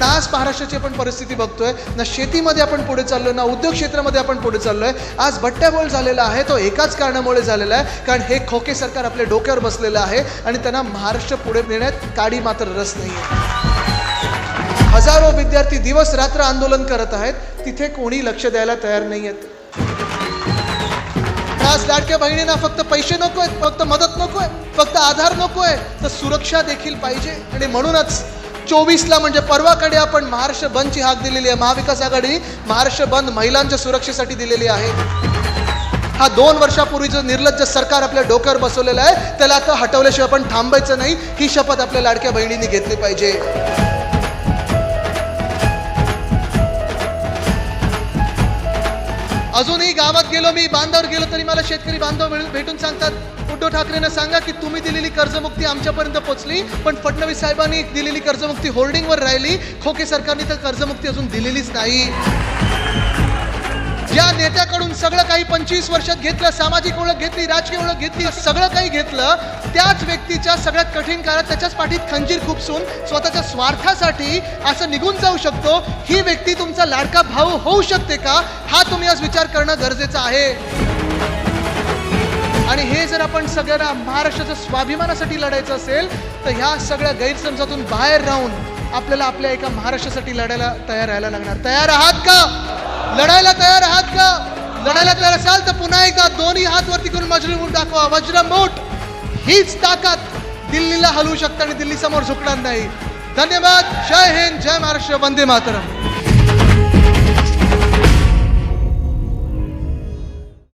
ना आज महाराष्ट्राची आपण परिस्थिती बघतोय, ना शेतीमध्ये आपण पुढे चाललोय, ना उद्योग क्षेत्रामध्ये आपण पुढे चाललोय. आज बट्ट्याबोळ झालेला आहे तो एकाच कारणामुळे झालेला आहे, कारण हे खोके सरकार आपल्या डोक्यावर बसलेलं आहे आणि त्यांना महाराष्ट्र पुढे नेण्यात काडी मात्र रस नाही आहे. हजारो विद्यार्थी दिवस रात्र आंदोलन करत आहेत, तिथे कोणी लक्ष द्यायला तयार नाही आहेत. आज लाडक्या बहिणींना फक्त पैसे नकोय, फक्त मदत नकोय, फक्त आधार नकोय, तर सुरक्षा देखील पाहिजे. आणि म्हणूनच 24ला म्हणजे परवाकडे आपण महाराष्ट्र बंदची हाक दिलेली आहे. महाविकास आघाडी महाराष्ट्र बंद महिलांच्या सुरक्षेसाठी दिलेली आहे. हा 2 वर्षापूर्वीचं निर्लज्ज सरकार आपल्या डोक्यावर बसवलेलं आहे, त्याला आता हटवल्याशिवाय आपण थांबायचं नाही. ही शपथ आपल्या लाडक्या बहिणींनी घेतली पाहिजे. अजूनही गावात गेलो, मी बांधावर गेलो तरी मला शेतकरी बांधव भेटून सांगतात, उद्धव ठाकरेंना सांगा की तुम्ही दिलेली कर्जमुक्ती आमच्यापर्यंत पोहोचली, पण फडणवीस साहेबांनी दिलेली कर्जमुक्ती होल्डिंगवर राहिली. खोके सरकारने तर कर्जमुक्ती अजून दिलेलीच नाही. ज्या नेत्याकडून सगळं काही 25 वर्षात घेतलं, सामाजिक ओळख घेतली, राजकीय ओळख घेतली, सगळं काही घेतलं, त्याच व्यक्तीच्या सगळ्यात कठीण काळात त्याच्याच पाठीत खंजीर खुपसून स्वतःच्या स्वार्थासाठी असं निघून जाऊ शकतो, ही व्यक्ती तुमचा लाडका भाऊ होऊ शकते का? हा तुम्ही आज विचार करणं गरजेचं आहे. आणि हे जर आपण सगळ्यांना महाराष्ट्राच्या स्वाभिमानासाठी लढायचं असेल, तर ह्या सगळ्या गैरसमजातून बाहेर राहून आपल्याला आपल्या एका महाराष्ट्रासाठी लढायला तयार राहायला लागणार. तयार आहात का? लढायला तयार आहात का? लढायला तयार असाल तर पुन्हा एकदा दोन्ही हात वरती करून वज्रमूठ दाखवा. वज्रमूठ हीच ताकद दिल्लीला हलवू शकते आणि दिल्ली समोर झुकणार नाही. धन्यवाद. जय हिंद, जय महाराष्ट्र, वंदे मातरम.